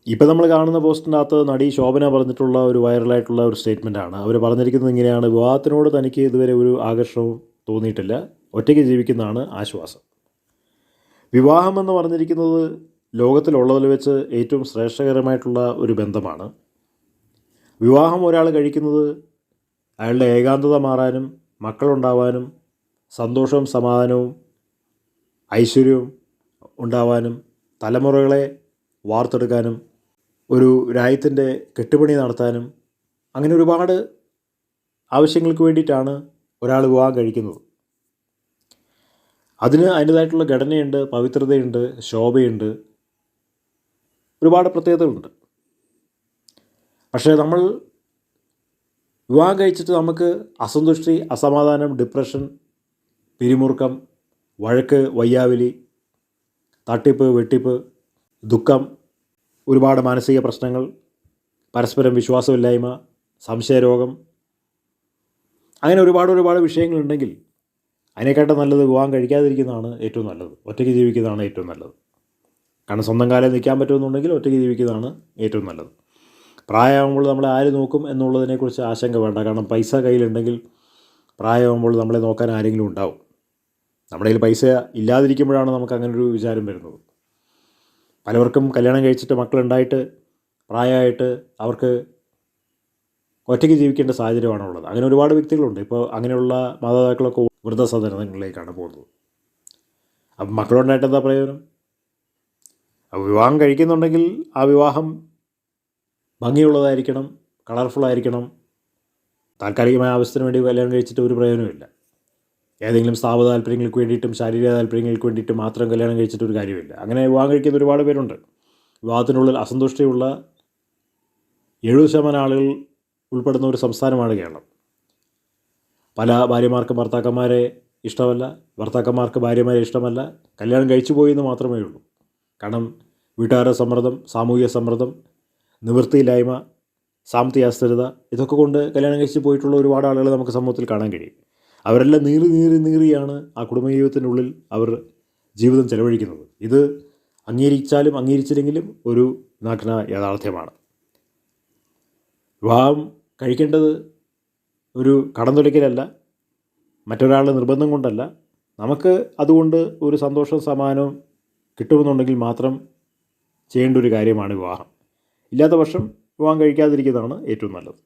ഇപ്പം നമ്മൾ കാണുന്ന പോസ്റ്റിനകത്ത് നടി ശോഭന പറഞ്ഞിട്ടുള്ള ഒരു വൈറലായിട്ടുള്ള ഒരു സ്റ്റേറ്റ്മെൻറ്റാണ്. അവർ പറഞ്ഞിരിക്കുന്നത് ഇങ്ങനെയാണ്: വിവാഹത്തിനോട് തനിക്ക് ഇതുവരെ ഒരു ആകർഷണവും തോന്നിയിട്ടില്ല, ഒറ്റയ്ക്ക് ജീവിക്കുന്നതാണ് ആശ്വാസം. വിവാഹമെന്ന് പറഞ്ഞിരിക്കുന്നത് ലോകത്തിലുള്ളതിൽ വെച്ച് ഏറ്റവും ശ്രേഷ്ഠകരമായിട്ടുള്ള ഒരു ബന്ധമാണ്. വിവാഹം ഒരാൾ കഴിക്കുന്നത് അയാളുടെ ഏകാന്തത മാറാനും, മക്കളുണ്ടാവാനും, സന്തോഷവും സമാധാനവും ഐശ്വര്യവും ഉണ്ടാവാനും, തലമുറകളെ വാർത്തെടുക്കാനും, ഒരു രാജ്യത്തിൻ്റെ കെട്ടുപണി നടത്താനും, അങ്ങനെ ഒരുപാട് ആവശ്യങ്ങൾക്ക് വേണ്ടിയിട്ടാണ് ഒരാൾ വിവാഹം കഴിക്കുന്നത്. അതിന് അതിൻ്റേതായിട്ടുള്ള ഘടനയുണ്ട്, പവിത്രതയുണ്ട്, ശോഭയുണ്ട്, ഒരുപാട് പ്രത്യേകതകളുണ്ട്. പക്ഷേ നമ്മൾ വിവാഹം കഴിച്ചിട്ട് നമുക്ക് അസന്തുഷ്ടി, അസമാധാനം, ഡിപ്രഷൻ, പിരിമുറുക്കം, വഴക്ക്, വയ്യാവിലി, തട്ടിപ്പ്, വെട്ടിപ്പ്, ദുഃഖം, ഒരുപാട് മാനസിക പ്രശ്നങ്ങൾ, പരസ്പരം വിശ്വാസമില്ലായ്മ, സംശയരോഗം, അങ്ങനെ ഒരുപാട് വിഷയങ്ങളുണ്ടെങ്കിൽ അതിനെക്കാട്ടും നല്ലത് വിവാഹം കഴിക്കാതിരിക്കുന്നതാണ് ഏറ്റവും നല്ലത്. ഒറ്റയ്ക്ക് ജീവിക്കുന്നതാണ് ഏറ്റവും നല്ലത്. കാരണം സ്വന്തം കാലിൽ നിൽക്കാൻ പറ്റുമെന്നുണ്ടെങ്കിൽ ഒറ്റയ്ക്ക് ജീവിക്കുന്നതാണ് ഏറ്റവും നല്ലത്. പ്രായമാകുമ്പോൾ നമ്മളെ ആര് നോക്കും എന്നുള്ളതിനെക്കുറിച്ച് ആശങ്ക വേണ്ട. കാരണം പൈസ കയ്യിലുണ്ടെങ്കിൽ പ്രായമാകുമ്പോൾ നമ്മളെ നോക്കാൻ ആരെങ്കിലും ഉണ്ടാവും. നമ്മുടെ കയ്യിൽ പൈസ ഇല്ലാതിരിക്കുമ്പോഴാണ് നമുക്ക് അങ്ങനൊരു വിചാരം വരുന്നത്. പലവർക്കും കല്യാണം കഴിച്ചിട്ട് മക്കളുണ്ടായിട്ട് പ്രായമായിട്ട് അവർക്ക് ഒറ്റയ്ക്ക് ജീവിക്കേണ്ട സാഹചര്യമാണുള്ളത്. അങ്ങനെ ഒരുപാട് വ്യക്തികളുണ്ട്. ഇപ്പോൾ അങ്ങനെയുള്ള മാതാപിതാക്കളൊക്കെ വൃദ്ധസദനങ്ങളിലേക്കാണ് പോകുന്നത്. അപ്പം മക്കളുണ്ടായിട്ട് എന്താ പ്രയോജനം? വിവാഹം കഴിക്കുന്നുണ്ടെങ്കിൽ ആ വിവാഹം ഭംഗിയുള്ളതായിരിക്കണം, കളർഫുള്ളായിരിക്കണം. താൽക്കാലികമായ ആവശ്യത്തിന് വേണ്ടി കല്യാണം കഴിച്ചിട്ട് ഒരു പ്രയോജനമില്ല. ഏതെങ്കിലും സ്ഥാപ താല്പര്യങ്ങൾക്ക് വേണ്ടിയിട്ടും ശാരീരിക താല്പര്യങ്ങൾക്ക് വേണ്ടിയിട്ടും മാത്രം കല്യാണം കഴിച്ചിട്ട് ഒരു കാര്യമില്ല. അങ്ങനെ വിവാഹം കഴിക്കുന്ന ഒരുപാട് പേരുണ്ട്. വിവാഹത്തിനുള്ളിൽ അസന്തുഷ്ടിയുള്ള 70% ആളുകൾ ഉൾപ്പെടുന്ന ഒരു സംസ്ഥാനമാണ് കേരളം. പല ഭാര്യമാർക്കും ഭർത്താക്കന്മാരെ ഇഷ്ടമല്ല, ഭർത്താക്കന്മാർക്ക് ഭാര്യമാരെ ഇഷ്ടമല്ല. കല്യാണം കഴിച്ചു പോയി എന്ന് മാത്രമേ ഉള്ളൂ. കാരണം വീട്ടുകാരുടെ സമ്മർദ്ദം, സാമൂഹിക സമ്മർദ്ദം, നിവൃത്തിയില്ലായ്മ, സാമ്പത്തിക അസ്ഥിരത, ഇതൊക്കെ കൊണ്ട് കല്യാണം കഴിച്ച് പോയിട്ടുള്ള ഒരുപാട് ആളുകൾ നമുക്ക് സമൂഹത്തിൽ കാണാൻ കഴിയും. അവരെല്ലാം നീറിയാണ് ആ കുടുംബജീവിതത്തിനുള്ളിൽ അവർ ജീവിതം ചെലവഴിക്കുന്നത്. ഇത് അംഗീകരിച്ചാലും അംഗീകരിച്ചില്ലെങ്കിലും ഒരു നഗ്ന യാഥാർത്ഥ്യമാണ്. വിവാഹം കഴിക്കേണ്ടത് ഒരു കടന്നുലയ്ക്കലല്ല, മറ്റൊരാളുടെ നിർബന്ധം കൊണ്ടല്ല. നമുക്ക് അതുകൊണ്ട് ഒരു സന്തോഷവും സമാധാനവും കിട്ടുമെന്നുണ്ടെങ്കിൽ മാത്രം ചെയ്യേണ്ട ഒരു കാര്യമാണ് വിവാഹം. ഇല്ലാത്ത പക്ഷം വിവാഹം കഴിക്കാതിരിക്കുന്നതാണ് ഏറ്റവും നല്ലത്.